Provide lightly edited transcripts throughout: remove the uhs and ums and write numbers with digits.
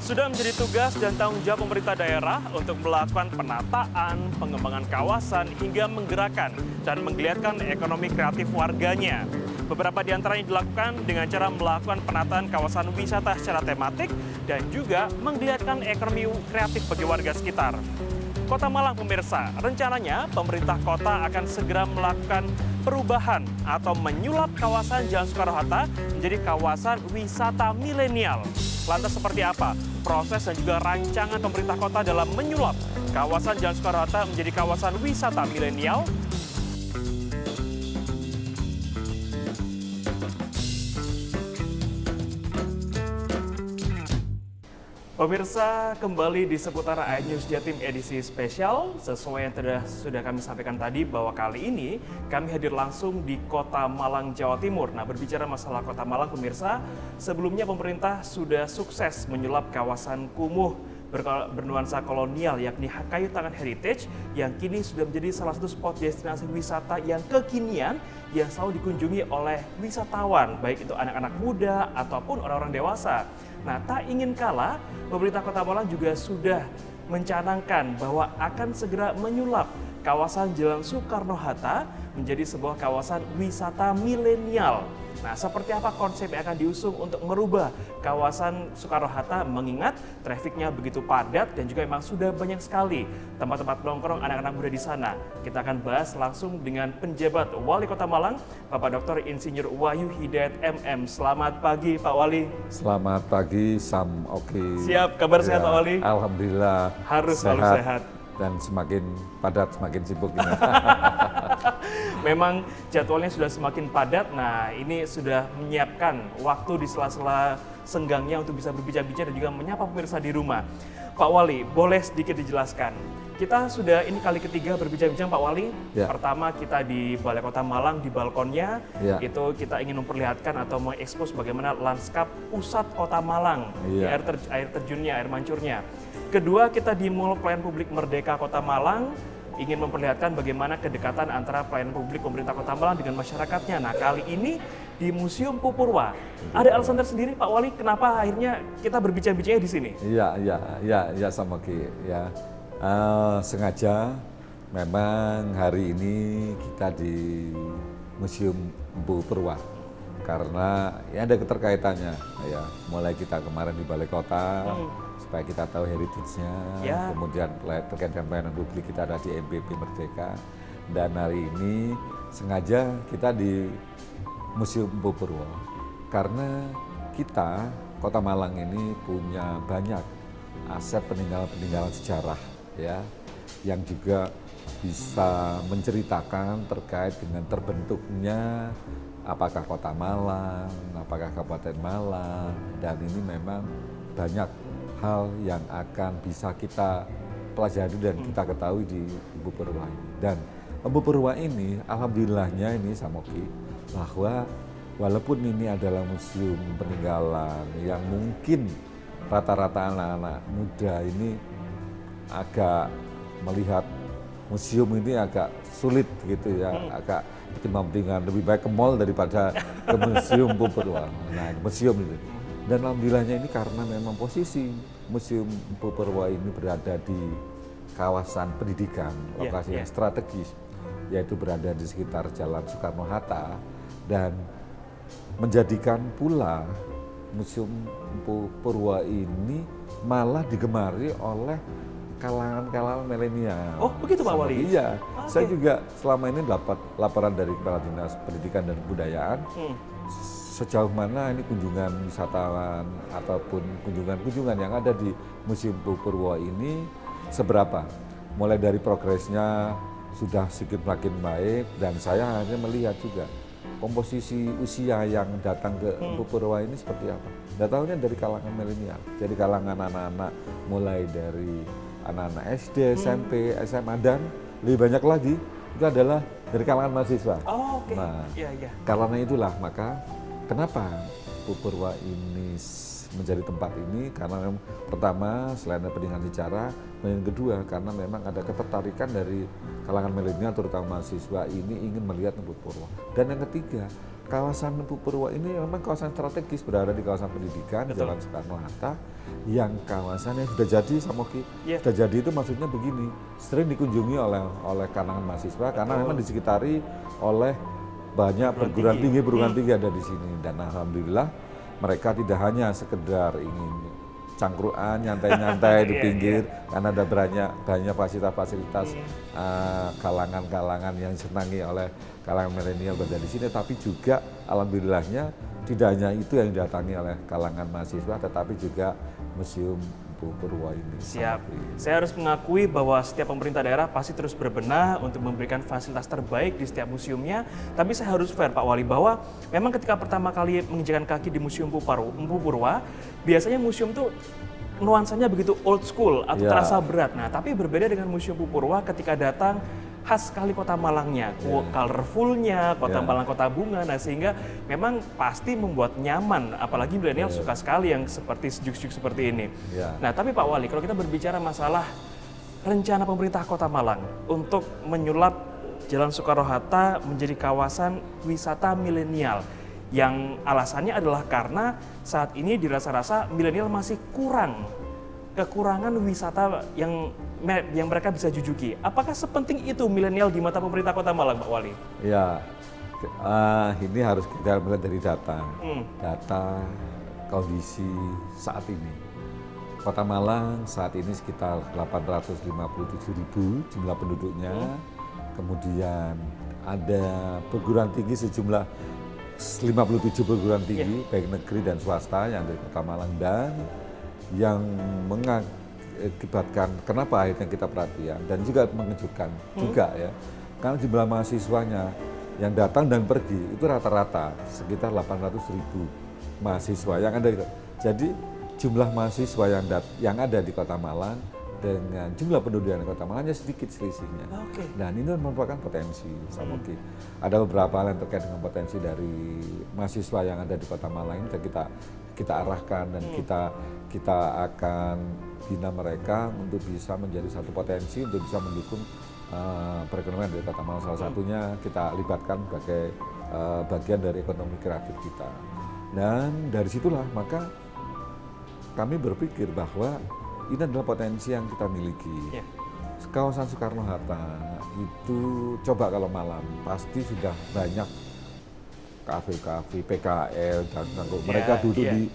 Sudah menjadi tugas dan tanggung jawab pemerintah daerah untuk melakukan penataan, pengembangan kawasan, hingga menggerakkan dan menggeliatkan ekonomi kreatif warganya. Beberapa di antaranya dilakukan dengan cara melakukan penataan kawasan wisata secara tematik dan juga menggeliatkan ekonomi kreatif bagi warga sekitar. Kota Malang pemirsa, rencananya pemerintah kota akan segera melakukan perubahan atau menyulap kawasan Jalan Soekarno-Hatta menjadi kawasan wisata milenial. Lantas seperti apa proses dan juga rancangan pemerintah kota dalam menyulap kawasan Jalan Soekarno-Hatta menjadi kawasan wisata milenial? Pemirsa, kembali di seputar iNews Jatim edisi spesial. Sesuai yang sudah kami sampaikan tadi bahwa kali ini kami hadir langsung di Kota Malang, Jawa Timur. Nah, berbicara masalah Kota Malang, pemirsa, sebelumnya pemerintah sudah sukses menyulap kawasan kumuh bernuansa kolonial yakni Kayu Tangan Heritage yang kini sudah menjadi salah satu spot destinasi wisata yang kekinian yang selalu dikunjungi oleh wisatawan, baik itu anak-anak muda ataupun orang-orang dewasa. Nah, tak ingin kalah, pemerintah Kota Malang juga sudah mencanangkan bahwa akan segera menyulap kawasan Jalan Soekarno-Hatta menjadi sebuah kawasan wisata milenial. Nah, seperti apa konsep yang akan diusung untuk merubah kawasan Soekarno-Hatta mengingat trafiknya begitu padat dan juga memang sudah banyak sekali tempat-tempat nongkrong anak-anak muda di sana. Kita akan bahas langsung dengan penjabat Wali Kota Malang, Bapak Dr. Insinyur Wahyu Hidayat MM. Selamat pagi Pak Wali. Selamat pagi Sam, oke. Siap, kabar sehat Pak Wali? Alhamdulillah. Harus selalu sehat. Dan semakin padat, semakin sibuk ini. Memang jadwalnya sudah semakin padat. Nah, ini sudah menyiapkan waktu di sela-sela senggangnya untuk bisa berbicara-bicara dan juga menyapa pemirsa di rumah. Pak Wali, boleh sedikit dijelaskan? Kita sudah ini kali ketiga berbincang-bincang Pak Wali. Ya. Pertama kita di Balai Kota Malang, di balkonnya. Ya. Itu kita ingin memperlihatkan atau mengekspos bagaimana lanskap pusat Kota Malang. Ya. Air terjunnya, air mancurnya. Kedua, kita di Mall Pelayanan Publik Merdeka Kota Malang, ingin memperlihatkan bagaimana kedekatan antara pelayanan publik pemerintah Kota Malang dengan masyarakatnya. Nah, kali ini di Museum Pupurwa. Ada alasan tersendiri Pak Wali kenapa akhirnya kita berbicara-bicara di sini? Iya sama Ki. Ya. Sengaja memang hari ini kita di Museum Pupurwa karena ya ada keterkaitannya ya. Mulai kita kemarin di Balai Kota supaya kita tahu heritage-nya, kemudian terkait dengan pelayanan publik kita ada di MPP Merdeka, dan hari ini sengaja kita di Museum Pupurwa karena kita Kota Malang ini punya banyak aset peninggalan sejarah ya yang juga bisa menceritakan terkait dengan terbentuknya apakah Kota Malang, apakah Kabupaten Malang, dan ini memang banyak hal yang akan bisa kita pelajari dan kita ketahui di Pupurwa ini. Dan Pupurwa ini, alhamdulillahnya ini Samoki, bahwa walaupun ini adalah museum peninggalan yang mungkin rata-rata anak-anak muda ini agak melihat museum ini agak sulit gitu ya, agak ketimbang lebih baik ke mall daripada ke Museum Pupurwa. Nah, museum itu. Dan alhamdulillahnya ini karena memang posisi Museum Pupurwa ini berada di kawasan pendidikan, lokasi yang strategis, yaitu berada di sekitar Jalan Soekarno-Hatta, dan menjadikan pula Museum Pupurwa ini malah digemari oleh kalangan milenial. Oh, begitu Pak Wali? Iya, saya juga selama ini dapat laporan dari Kepala Dinas Pendidikan dan Kebudayaan, sejauh mana ini kunjungan wisatawan ataupun kunjungan yang ada di Museum Pupurwa ini seberapa. Mulai dari progresnya sudah sedikit makin baik, dan saya hanya melihat juga komposisi usia yang datang ke Pupurwa ini seperti apa. Datangnya dari kalangan milenial, jadi kalangan anak-anak mulai dari anak-anak SD, SMP, SMA, dan lebih banyak lagi itu adalah dari kalangan mahasiswa. Oh, oke. Nah, karena itulah maka kenapa Pupurwa ini menjadi tempat ini, karena pertama selain ada peninggalan sejarah, yang kedua karena memang ada ketertarikan dari kalangan milenial terutama mahasiswa ini ingin melihat Pupurwa. Dan yang ketiga kawasan Empu Purwo ini memang kawasan strategis, berada di kawasan pendidikan, Betul. Jalan Soekarno-Hatta, yang kawasan yang sudah jadi, Samoki. Iya. Sudah jadi itu maksudnya begini, sering dikunjungi oleh kalangan mahasiswa karena memang disekitari oleh banyak perguruan tinggi ada di sini. Dan alhamdulillah mereka tidak hanya sekedar ingin cangkruan, nyantai-nyantai di pinggir, karena ada banyak fasilitas-fasilitas kalangan-kalangan yang disenangi oleh kalangan milenial berada di sini, tapi juga alhamdulillahnya tidak hanya itu yang didatangi oleh kalangan mahasiswa, tetapi juga Museum Empu Purwo ini. Siap. Saya harus mengakui bahwa setiap pemerintah daerah pasti terus berbenah untuk memberikan fasilitas terbaik di setiap museumnya. Tapi saya harus fair Pak Wali bahwa memang ketika pertama kali menginjakan kaki di Museum Empu Purwo, biasanya museum tuh nuansanya begitu old school atau terasa berat. Nah, tapi berbeda dengan Museum Empu Purwo ketika datang khas sekali kota Malangnya, colorfulnya, kota Malang, kota bunga, nah sehingga memang pasti membuat nyaman, apalagi milenial suka sekali yang seperti sejuk-sejuk seperti ini. Nah tapi Pak Wali, kalau kita berbicara masalah rencana pemerintah kota Malang untuk menyulap Jalan Soekarno-Hatta menjadi kawasan wisata milenial, yang alasannya adalah karena saat ini dirasa-rasa milenial masih kekurangan wisata yang mereka bisa jujuki. Apakah sepenting itu milenial di mata pemerintah Kota Malang, Pak Wali? Ya, ini harus kita melihat dari data, data kondisi saat ini. Kota Malang saat ini sekitar 857.000 jumlah penduduknya, kemudian ada perguruan tinggi sejumlah 57 perguruan tinggi, baik negeri dan swasta yang dari Kota Malang, dan yang mengakibatkan kenapa akhirnya kita perhatian dan juga mengejutkan juga ya, karena jumlah mahasiswanya yang datang dan pergi itu rata-rata sekitar 800.000 mahasiswa yang ada. Jadi jumlah mahasiswa yang ada di Kota Malang dengan jumlah penduduk di Kota Malang hanya sedikit selisihnya. Dan ini merupakan potensi, Samoki. Ada beberapa hal yang terkait dengan potensi dari mahasiswa yang ada di Kota Malang ini kita arahkan dan kita akan bina mereka untuk bisa menjadi satu potensi untuk bisa mendukung perekonomian dari Kota Malang. Salah satunya kita libatkan sebagai bagian dari ekonomi kreatif kita. Dan dari situlah maka kami berpikir bahwa ini adalah potensi yang kita miliki. Kawasan Soekarno-Hatta itu coba kalau malam pasti sudah banyak kafe-kafe, PKL, dan mereka duduk di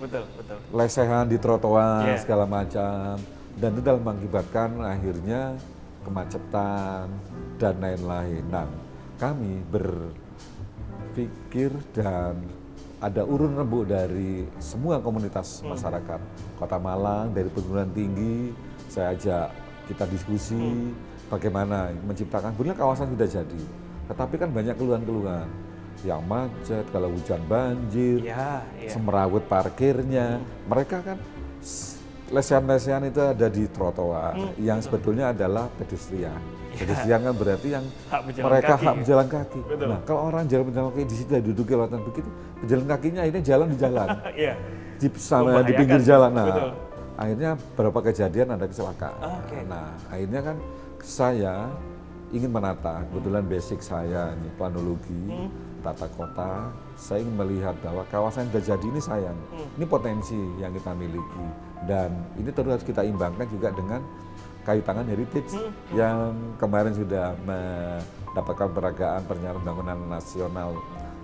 lesehan di trotoar segala macam, dan itu dalam mengakibatkan akhirnya kemacetan dan lain-lain. Nah, kami berpikir dan ada urun rembuk dari semua komunitas masyarakat Kota Malang, dari perguruan tinggi, saya ajak kita diskusi bagaimana menciptakan, benar kawasan sudah jadi, tetapi kan banyak keluhan-keluhan yang macet, kalau hujan banjir, semrawut parkirnya. Mereka kan lesehan-lesehan itu ada di trotoar yang sebetulnya adalah pedestrian. Pedestrian kan berarti yang mereka hak berjalan kaki. Nah, kalau orang jalan berjalan kaki di situ duduk di lautan begitu, berjalan kakinya ini jalan di jalan, di pinggir jalan. Nah, akhirnya beberapa kejadian ada kecelakaan. Nah, akhirnya kan saya ingin menata, kebetulan basic saya ini planologi, tata kota, saya ingin melihat bahwa kawasan yang sudah jadi ini sayang, ini potensi yang kita miliki, dan ini terus harus kita imbangkan juga dengan kayu tangan heritage yang kemarin sudah mendapatkan peragaan perencanaan pembangunan nasional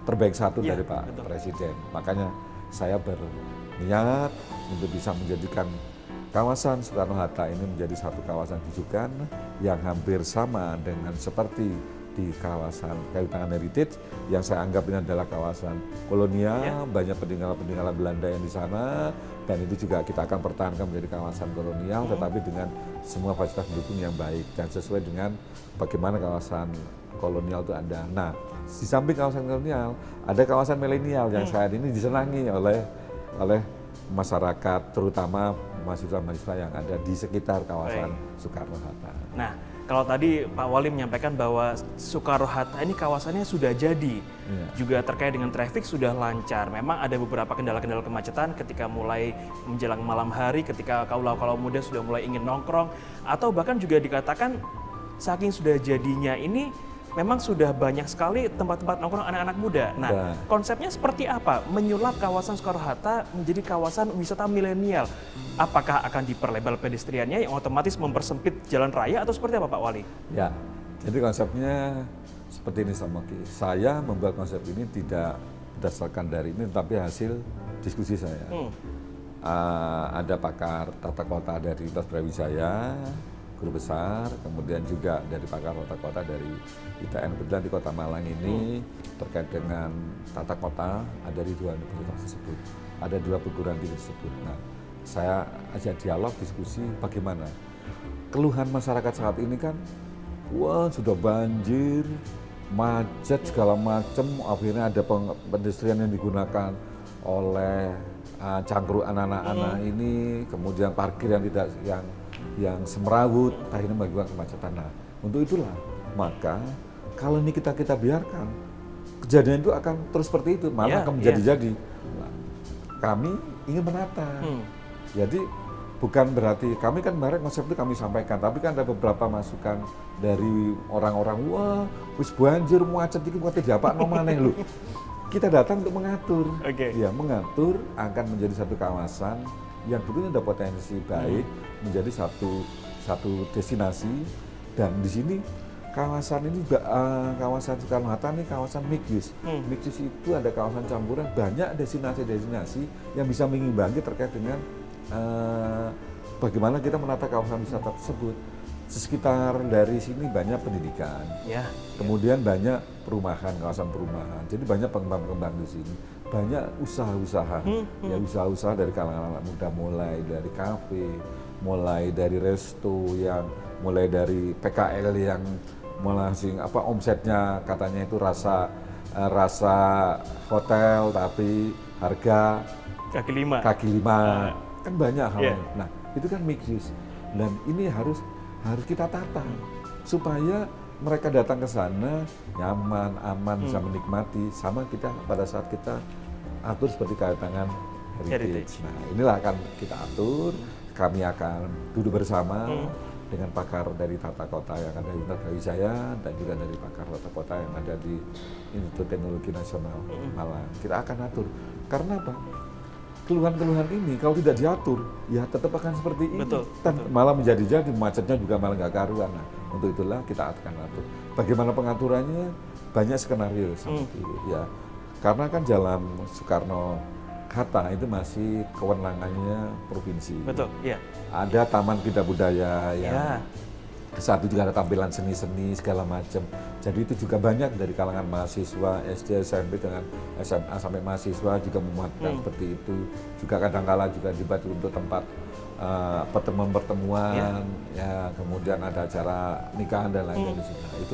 terbaik satu dari Pak Presiden. Makanya saya berniat untuk bisa menjadikan kawasan Soekarno-Hatta ini menjadi satu kawasan rujukan yang hampir sama dengan seperti di kawasan kayu tangan heritage yang saya anggap ini adalah kawasan kolonial, banyak peninggalan-peninggalan Belanda yang di sana, dan itu juga kita akan pertahankan menjadi kawasan kolonial, tetapi dengan semua fasilitas pendukung yang baik dan sesuai dengan bagaimana kawasan kolonial itu ada. Nah, di samping kawasan kolonial ada kawasan milenial yang saat ini disenangi oleh masyarakat, terutama mahasiswa-mahasiswa yang ada di sekitar kawasan Soekarno-Hatta. Nah, kalau tadi Pak Wali menyampaikan bahwa Soekarno-Hatta ini kawasannya sudah jadi, juga terkait dengan traffic sudah lancar. Memang ada beberapa kendala-kendala kemacetan ketika mulai menjelang malam hari, ketika kaula-kaula muda sudah mulai ingin nongkrong, atau bahkan juga dikatakan saking sudah jadinya ini memang sudah banyak sekali tempat-tempat nongkrong anak-anak muda. Nah, konsepnya seperti apa? Menyulap kawasan Soekarno-Hatta menjadi kawasan wisata milenial. Apakah akan diperlebar pedestriannya yang otomatis mempersempit jalan raya atau seperti apa Pak Wali? Ya, jadi konsepnya seperti ini sama Ki. Saya membuat konsep ini tidak berdasarkan dari ini, tapi hasil diskusi saya. Ada pakar tata kota dari Universitas Brawijaya, guru besar, kemudian juga dari pakar tata kota dari ITN. Kebetulan di Kota Malang ini terkait dengan tata kota ada di 2 universitas tersebut, ada 2 perguruan tinggi tersebut. Nah, saya ajak dialog, diskusi bagaimana keluhan masyarakat saat ini kan, wah sudah banjir, macet segala macam, akhirnya ada pedestrian yang digunakan oleh cangkruk anak-anak ini, kemudian parkir yang tidak yang semrawut, akhirnya menyebabkan kemacetan. Nah, untuk itulah maka kalau ini kita biarkan, kejadian itu akan terus seperti itu, malah akan menjadi-jadi. Nah, kami ingin menata. Jadi bukan berarti kami kan kemarin konsep itu kami sampaikan, tapi kan ada beberapa masukan dari orang-orang, wah wis banjir macet iki kok diapak no maneh lho. Kita datang untuk mengatur. Ya, mengatur akan menjadi satu kawasan yang sebetulnya ada potensi baik menjadi satu destinasi, dan di sini kawasan ini kawasan Soekarno-Hatta ini kawasan mixed use. Mixed use itu ada kawasan campuran, banyak destinasi-destinasi yang bisa mengimbangi terkait dengan bagaimana kita menata kawasan wisata tersebut. Sekitar dari sini banyak pendidikan, kemudian banyak perumahan, kawasan perumahan. Jadi banyak pengembang-pengembang di sini, banyak usaha-usaha, ya usaha-usaha dari kalangan anak muda, mulai dari kafe, mulai dari resto, yang mulai dari PKL yang mulai omsetnya katanya itu rasa hotel tapi harga kaki lima. Kan banyak hal. Nah, itu kan mixed use. Dan ini harus kita tata supaya mereka datang ke sana nyaman, aman, bisa menikmati, sama kita pada saat kita atur seperti kedatangan heritage. Nah, inilah akan kita atur. Kami akan duduk bersama dengan pakar dari tata kota yang ada di Universitas Brawijaya dan juga dari pakar tata kota yang ada di Institut Teknologi Nasional Malang. Kita akan atur. Karena apa? Keluhan-keluhan ini kalau tidak diatur, ya tetap akan seperti ini. Malah menjadi-jadi, macetnya juga malah nggak karuan. Nah, untuk itulah kita akan atur. Bagaimana pengaturannya? Banyak skenario seperti ya. Karena kan Jalan Soekarno-Hatta itu masih kewenangannya provinsi. Ada Taman Kita Budaya yang saat itu juga ada tampilan seni-seni segala macam. Jadi itu juga banyak dari kalangan mahasiswa SD, SMP dengan SMA sampai mahasiswa juga memuatkan seperti itu. Juga kadang-kala juga dibuat untuk tempat pertemuan-pertemuan, ya kemudian ada acara nikahan dan lain-lain di sana. Itu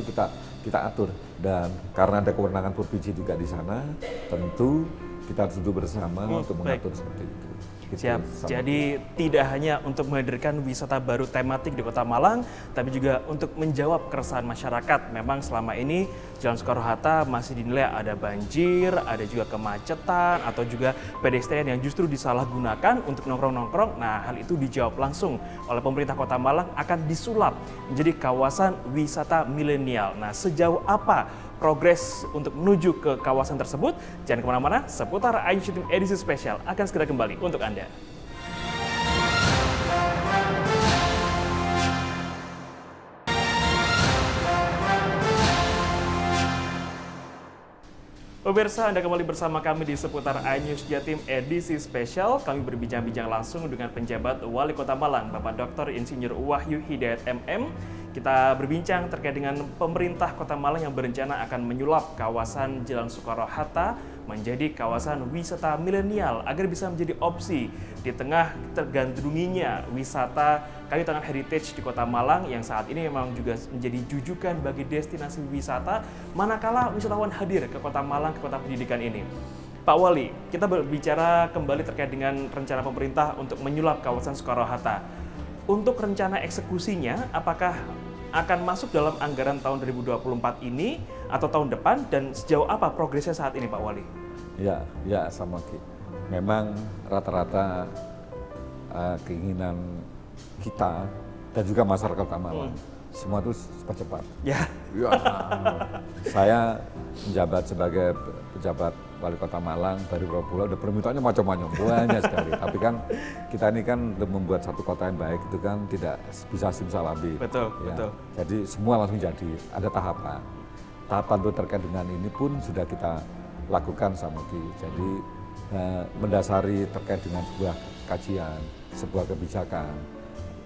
kita atur, dan karena ada kewenangan provinsi juga di sana, tentu kita harus duduk bersama untuk mengatur seperti itu. Siap. Jadi tidak hanya untuk menghadirkan wisata baru tematik di Kota Malang, tapi juga untuk menjawab keresahan masyarakat. Memang selama ini Jalan Soekarno-Hatta masih dinilai ada banjir, ada juga kemacetan, atau juga pedestrian yang justru disalahgunakan untuk nongkrong-nongkrong. Nah, hal itu dijawab langsung oleh pemerintah Kota Malang, akan disulap menjadi kawasan wisata milenial. Nah, sejauh apa progres untuk menuju ke kawasan tersebut? Jangan kemana-mana, seputar iNews Jatim edisi spesial akan segera kembali untuk Anda. Pemirsa, Anda kembali bersama kami di seputar iNews Jatim edisi spesial. Kami berbincang-bincang langsung dengan penjabat Wali Kota Malang, Bapak Dr. Insinyur Wahyu Hidayat MM. Kita berbincang terkait dengan pemerintah Kota Malang yang berencana akan menyulap kawasan Jalan Soekarno-Hatta menjadi kawasan wisata milenial agar bisa menjadi opsi di tengah tergandrunginya wisata kayu tangan heritage di Kota Malang yang saat ini memang juga menjadi jujukan bagi destinasi wisata manakala wisatawan hadir ke Kota Malang, ke kota pendidikan ini. Pak Wali, kita berbicara kembali terkait dengan rencana pemerintah untuk menyulap kawasan Soekarno-Hatta. Untuk rencana eksekusinya, apakah akan masuk dalam anggaran tahun 2024 ini atau tahun depan, dan sejauh apa progresnya saat ini, Pak Wali? Ya sama Ki. Memang rata-rata keinginan kita dan juga masyarakat Kota Malang semua itu cepat-cepat. Ya, saya menjabat sebagai pejabat wali kota Malang dari beberapa bulan, udah permintaannya macam-macam, banyak sekali. Tapi kan kita ini kan untuk membuat satu kota yang baik itu kan tidak bisa simsalabim. Betul, ya. betul. Jadi semua langsung jadi, ada tahapan. Tahapan itu terkait dengan ini pun sudah kita lakukan sama Ki. Jadi mendasari terkait dengan sebuah kajian, sebuah kebijakan,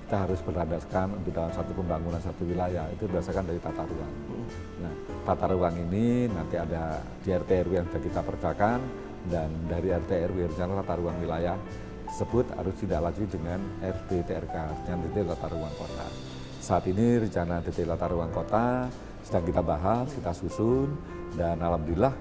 kita harus berlandaskan untuk dalam satu pembangunan satu wilayah itu berdasarkan dari tata ruang. Nah, tata ruang ini nanti ada di RT RW yang sudah kita percakan, dan dari RT RW rencana tata ruang wilayah tersebut harus tidak lanjut dengan RDTRK, dengan detail tata ruang kota. Saat ini rencana detail tata ruang kota sedang kita bahas, kita susun, dan alhamdulillah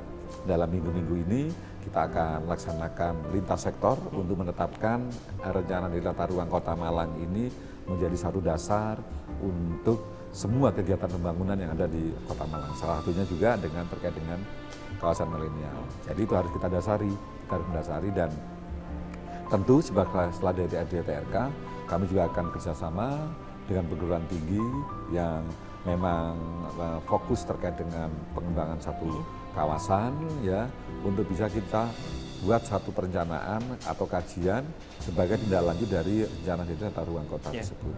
dalam minggu-minggu ini kita akan laksanakan lintas sektor untuk menetapkan rencana di tata ruang kota Malang ini menjadi satu dasar untuk semua kegiatan pembangunan yang ada di kota Malang. Salah satunya juga dengan terkait dengan kawasan milenial. Jadi itu harus kita harus mendasari, dan tentu setelah dari RDTRK kami juga akan kerjasama dengan perguruan tinggi yang memang fokus terkait dengan pengembangan satu kawasan, ya, untuk bisa kita buat satu perencanaan atau kajian sebagai tindak lanjut dari rencana tata ruang kota tersebut.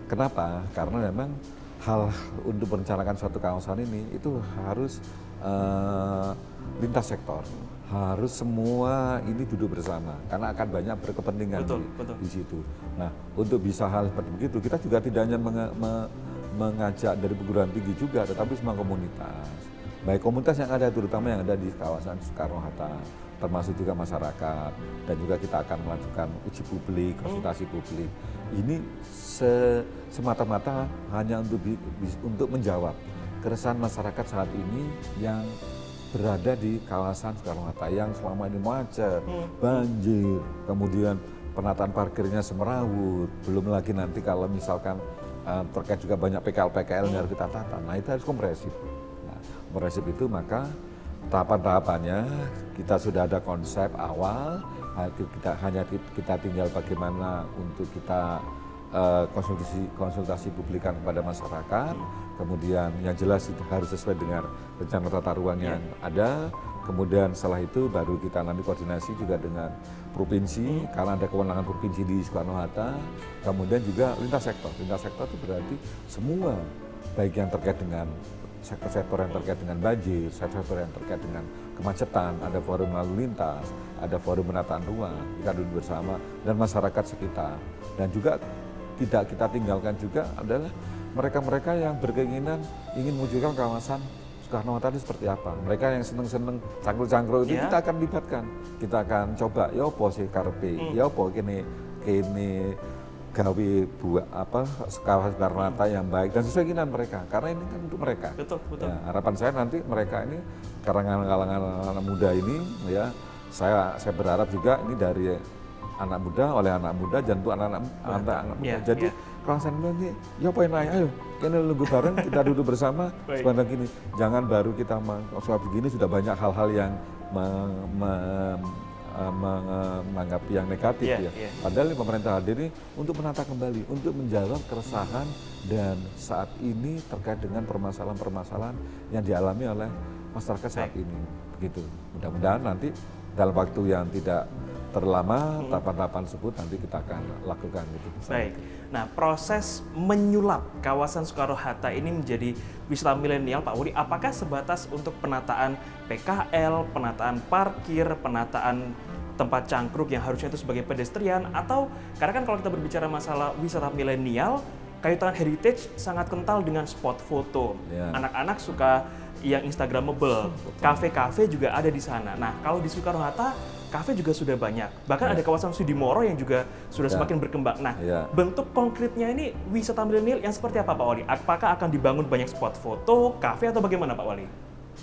Kenapa? Karena memang hal untuk merencanakan suatu kawasan ini itu harus lintas sektor, harus semua ini duduk bersama karena akan banyak berkepentingan di situ. Nah, untuk bisa hal seperti begitu, kita juga tidak hanya mengajak dari perguruan tinggi juga, tetapi semua komunitas, baik komunitas yang ada terutama yang ada di kawasan Soekarno-Hatta, termasuk juga masyarakat, dan juga kita akan melakukan uji publik, konsultasi publik. Ini semata-mata hanya untuk menjawab keresahan masyarakat saat ini yang berada di kawasan Soekarno-Hatta yang selama ini macet, banjir, kemudian penataan parkirnya semerawut, belum lagi nanti kalau misalkan terkait juga banyak PKL yang harus kita tata. Nah, itu harus kompresif. Nah, kompresif itu maka tahapan-tahapannya kita sudah ada konsep awal, kita tinggal bagaimana untuk kita konsultasi publikan kepada masyarakat, kemudian yang jelas itu harus sesuai dengan rencana tata ruang yang ada, kemudian setelah itu baru kita nanti koordinasi juga dengan provinsi, karena ada kewenangan provinsi di Soekarno-Hatta, kemudian juga lintas sektor itu berarti semua, baik yang terkait dengan sektor-sektor yang terkait dengan banjir, sektor yang terkait dengan kemacetan, ada forum lalu lintas, ada forum penataan ruang, kita duduk bersama, dan masyarakat sekitar. Dan juga tidak kita tinggalkan juga adalah mereka-mereka yang berkeinginan ingin mewujudkan kawasan Soekarno-Hatta itu seperti apa. Mereka yang seneng-seneng cangkruk-cangkruk itu kita akan libatkan. Kita akan coba, ya apa sih karepe, ya apa kini gawe buat kawasan Soekarno-Hatta yang baik dan sesuai keinginan mereka, karena ini kan untuk mereka. Betul. Ya, harapan saya nanti mereka ini kalangan anak muda ini, ya, saya berharap juga ini dari anak muda oleh anak muda, dan untuk anak muda. Jadi kawasan ini, ya apa yang naik, ayo kita nunggu bareng, kita duduk bersama sebentar gini. Jangan baru kita soal begini sudah banyak hal-hal yang menanggapi yang negatif Padahal pemerintah hadir ini untuk menata kembali, untuk menjawab keresahan dan saat ini terkait dengan permasalahan-permasalahan yang dialami oleh masyarakat saat ini. Begitu. Mudah-mudahan nanti dalam waktu yang tidak terlama tahapan-tahapan tersebut nanti kita akan lakukan gitu. Baik. Nah, proses menyulap kawasan Soekarno-Hatta ini menjadi wisata milenial, Pak Wudi, apakah sebatas untuk penataan PKL, penataan parkir, penataan tempat cangkruk yang harusnya itu sebagai pedestrian, atau karena kan kalau kita berbicara masalah wisata milenial, kaitan heritage sangat kental dengan spot foto. Anak-anak suka yang instagramable, kafe-kafe juga ada di sana. Nah, kalau di Soekarno-Hatta kafe juga sudah banyak, bahkan ada kawasan Sudimoro yang juga sudah semakin berkembang. Nah, bentuk konkretnya ini wisata milenial yang seperti apa, Pak Wali? Apakah akan dibangun banyak spot foto, kafe, atau bagaimana, Pak Wali?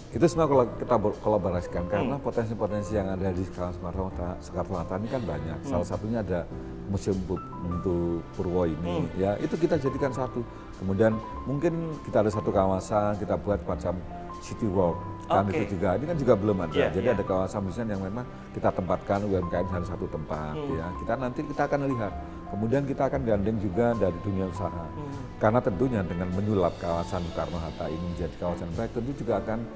Itu semua kalau kita kolaborasikan, karena potensi-potensi yang ada di kawasan Soekarno-Hatta ini kan banyak. Salah satunya ada Museum Buntu Purwo ini, ya itu kita jadikan satu. Kemudian mungkin kita ada satu kawasan, kita buat macam city walk, kan Oke. itu juga, ini kan juga belum ada. Iya, Jadi iya. ada kawasan misalnya yang memang kita tempatkan UMKM di satu tempat ya. Kita akan lihat. Kemudian kita akan gandeng juga dari dunia usaha. Karena tentunya dengan menyulap kawasan Soekarno-Hatta ini menjadi kawasan baik, tentu juga akan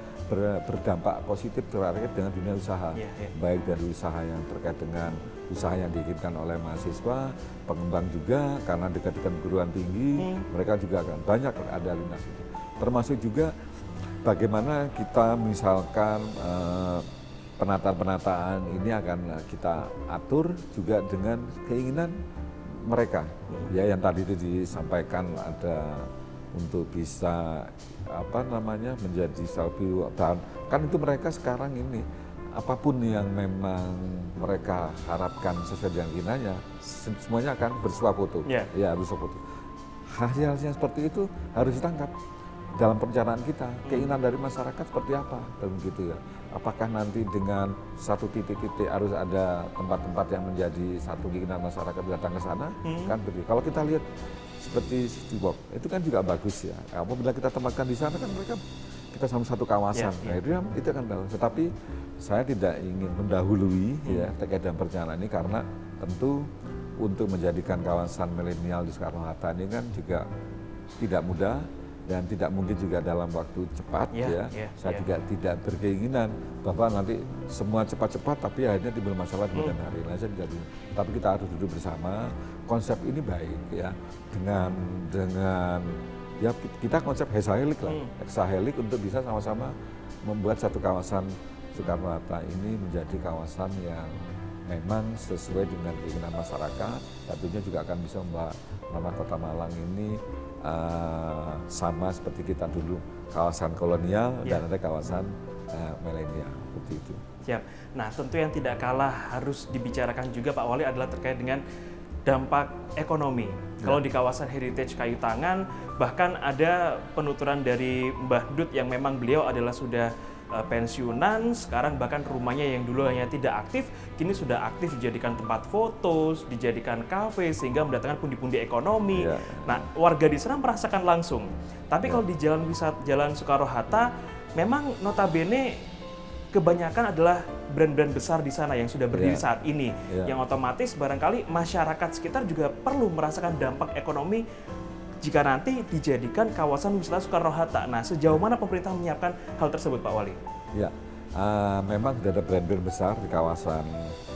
berdampak positif terkait dengan dunia usaha. Iya, iya. Baik dari usaha yang terkait dengan usaha yang diinginkan oleh mahasiswa, pengembang juga karena dekat dengan perguruan tinggi, mereka juga akan banyak ada lintas itu. Termasuk juga bagaimana kita misalkan penataan-penataan ini akan kita atur juga dengan keinginan mereka, ya yang tadi itu disampaikan ada untuk bisa menjadi selfie dan kan itu mereka sekarang ini apapun yang memang mereka harapkan sesuai dengan keinginannya semuanya akan bersuah foto, ya bersuah foto. Hal-hal yang seperti itu harus ditangkap dalam perencanaan kita, keinginan dari masyarakat seperti apa, dan begitu ya. Apakah nanti dengan satu titik-titik harus ada tempat-tempat yang menjadi satu keinginan masyarakat datang ke sana, kan begitu. Kalau kita lihat seperti City Walk, itu kan juga bagus ya. Apabila kita tempatkan di sana kan mereka kita sama satu kawasan, itu akan bagus. Tetapi saya tidak ingin mendahului ya terkait dengan perencanaan ini karena tentu untuk menjadikan kawasan milenial di Soekarno-Hatta ini kan juga tidak mudah. Dan tidak mungkin juga dalam waktu cepat saya juga tidak berkeinginan bahwa nanti semua cepat-cepat tapi akhirnya timbul masalah di kemudian hari. Nah, tapi kita harus duduk bersama, konsep ini baik ya dengan ya kita konsep hexahelik lah, hexahelik untuk bisa sama-sama membuat satu kawasan Soekarno-Hatta ini menjadi kawasan yang memang sesuai dengan keinginan masyarakat, tentunya juga akan bisa membuat nama Kota Malang ini sama seperti kita dulu kawasan kolonial dan ada kawasan milenial seperti itu. Siap. Nah, tentu yang tidak kalah harus dibicarakan juga Pak Wali adalah terkait dengan dampak ekonomi. Kalau di kawasan Heritage Kayu Tangan, bahkan ada penuturan dari Mbah Dut yang memang beliau adalah sudah pensiunan, sekarang bahkan rumahnya yang dulu hanya tidak aktif, kini sudah aktif dijadikan tempat foto, dijadikan kafe, sehingga mendatangkan pundi-pundi ekonomi. Nah, warga di sana merasakan langsung. Tapi kalau di Jalan Soekarno-Hatta, memang notabene kebanyakan adalah brand-brand besar di sana yang sudah berdiri saat ini, yang otomatis barangkali masyarakat sekitar juga perlu merasakan dampak ekonomi jika nanti dijadikan kawasan wisata Soekarno-Hatta. Nah, sejauh mana pemerintah menyiapkan hal tersebut, Pak Wali? Ya, memang sudah ada brand-brand besar di kawasan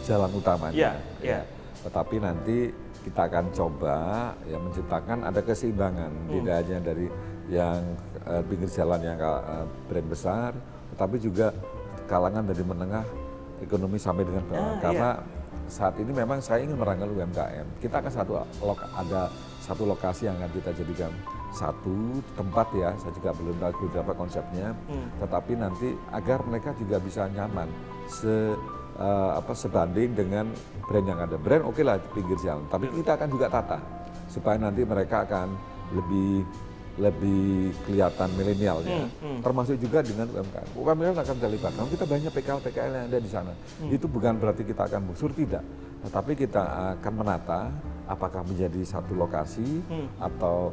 jalan utamanya. Tetapi nanti kita akan coba ya menciptakan ada keseimbangan, tidak hanya dari yang pinggir jalan yang brand besar, tetapi juga kalangan dari menengah ekonomi sampai dengan bawah. Karena saat ini memang saya ingin merangkul UMKM. Kita akan ada satu lokasi yang akan kita jadikan satu tempat ya, saya juga belum tahu berapa konsepnya, tetapi nanti agar mereka juga bisa nyaman sebanding dengan brand yang ada. Brand oke lah di pinggir jalan, tapi kita akan juga tata supaya nanti mereka akan lebih kelihatan milenialnya, termasuk juga dengan UMKM. UMKM akan terlibat. Kalau kita banyak PKL yang ada di sana, itu bukan berarti kita akan busur, tidak. Tetapi kita akan menata apakah menjadi satu lokasi atau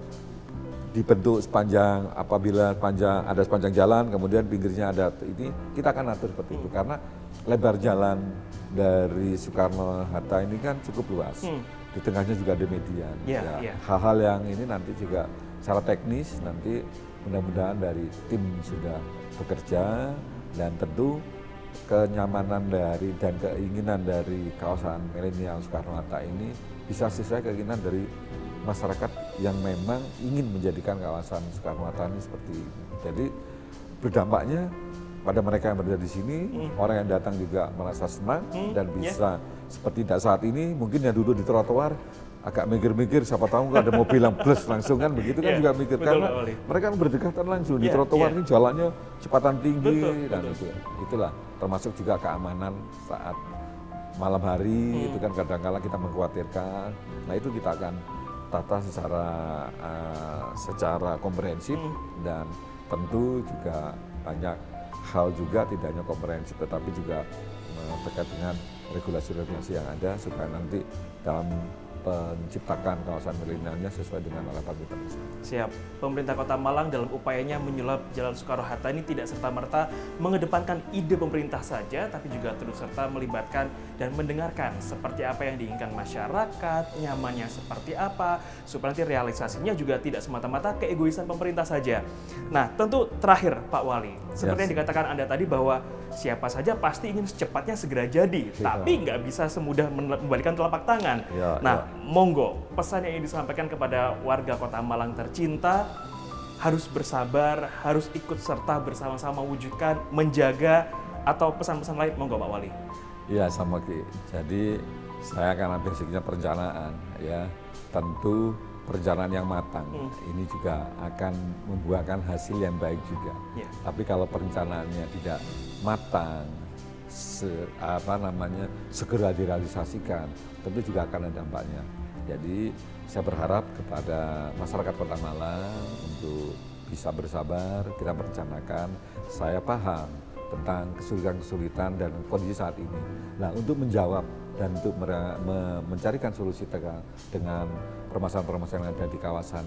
dibentuk ada sepanjang jalan, kemudian pinggirnya ada ini, kita akan atur seperti itu. Karena lebar jalan dari Soekarno-Hatta ini kan cukup luas. Di tengahnya juga ada median. Hal-hal yang ini nanti juga secara teknis nanti mudah-mudahan dari tim sudah bekerja dan tentu kenyamanan dan keinginan dari kawasan milenial Soekarno-Hatta ini bisa sesuai keinginan dari masyarakat yang memang ingin menjadikan kawasan Soekarno-Hatta ini seperti ini. Jadi berdampaknya pada mereka yang berada di sini, orang yang datang juga merasa senang dan bisa seperti saat ini mungkin yang duduk di trotoar agak mikir-mikir, siapa tahu nggak ada mobil yang plus langsung kan begitu kan juga mikir karena mereka berdekatan langsung di trotoar ini jalannya kecepatan tinggi dan itulah termasuk juga keamanan saat malam hari itu kan kadang-kala kita mengkhawatirkan. Nah itu kita akan tata secara komprehensif dan tentu juga banyak hal juga tidak hanya komprehensif tetapi juga terkait dengan regulasi-regulasi yang ada supaya nanti dalam menciptakan kawasan milenialnya sesuai dengan harapan kita bersama. Siap. Pemerintah Kota Malang dalam upayanya menyulap Jalan Soekarno-Hatta ini tidak serta-merta mengedepankan ide pemerintah saja, tapi juga turut serta melibatkan dan mendengarkan seperti apa yang diinginkan masyarakat, nyamannya seperti apa, supaya nanti realisasinya juga tidak semata-mata keegoisan pemerintah saja. Nah, tentu terakhir Pak Wali, seperti yang dikatakan Anda tadi bahwa siapa saja pasti ingin secepatnya segera jadi, tapi nggak bisa semudah membalikan telapak tangan. Nah, monggo pesan yang ingin disampaikan kepada warga Kota Malang tercinta, harus bersabar, harus ikut serta bersama-sama wujudkan, menjaga, atau pesan-pesan lain, monggo Pak Wali. Iya sama Ki. Jadi saya akan basicnya perencanaan ya. Tentu perencanaan yang matang ini juga akan membuahkan hasil yang baik juga. Tapi kalau perencanaannya tidak matang, segera direalisasikan, tentu juga akan ada dampaknya. Jadi saya berharap kepada masyarakat Kota Malang untuk bisa bersabar, kita merencanakan. Saya paham tentang kesulitan-kesulitan dan kondisi saat ini. Nah, untuk menjawab dan untuk mencarikan solusi dengan permasalahan-permasalahan yang ada di kawasan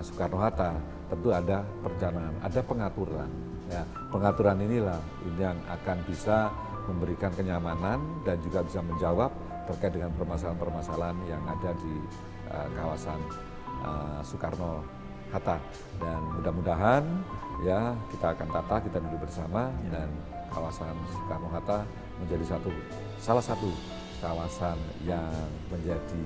Soekarno-Hatta, tentu ada perencanaan, ada pengaturan. Ya, pengaturan inilah yang akan bisa memberikan kenyamanan dan juga bisa menjawab terkait dengan permasalahan-permasalahan yang ada di kawasan Soekarno-Hatta. Dan mudah-mudahan ya kita akan tata, kita duduk bersama dan kawasan Soekarno-Hatta menjadi salah satu kawasan yang menjadi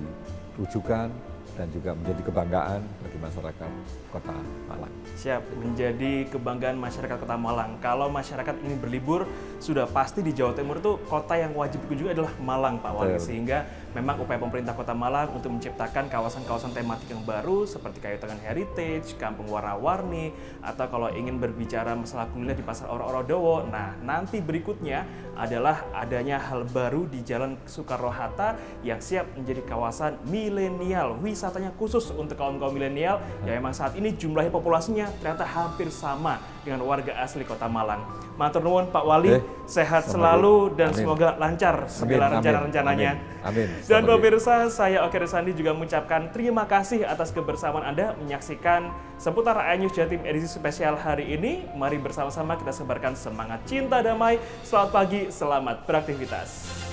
rujukan dan juga menjadi kebanggaan bagi masyarakat Kota Malang. Siap, menjadi kebanggaan masyarakat Kota Malang. Kalau masyarakat ingin berlibur, sudah pasti di Jawa Timur itu kota yang wajib dikunjungi adalah Malang, Pak Wali. Sehingga memang upaya pemerintah Kota Malang untuk menciptakan kawasan-kawasan tematik yang baru seperti Kayu Tangan Heritage, Kampung Warna-Warni, atau kalau ingin berbicara masalah kuliner di Pasar Oro-Orodowo. Nah, nanti berikutnya adalah adanya hal baru di Jalan Soekarno-Hatta yang siap menjadi kawasan milenial, wisatanya khusus untuk kaum-kaum milenial yang memang saat ini jumlah populasinya ternyata hampir sama dengan warga asli Kota Malang. Matur nuwun Pak Wali, sehat selalu dan semoga lancar segala rencana-rencananya. Amin. Dan pemirsa, saya Oke Risandi juga mengucapkan terima kasih atas kebersamaan Anda menyaksikan seputar iNews Jatim edisi spesial hari ini. Mari bersama-sama kita sebarkan semangat cinta damai. Selamat pagi, selamat beraktivitas.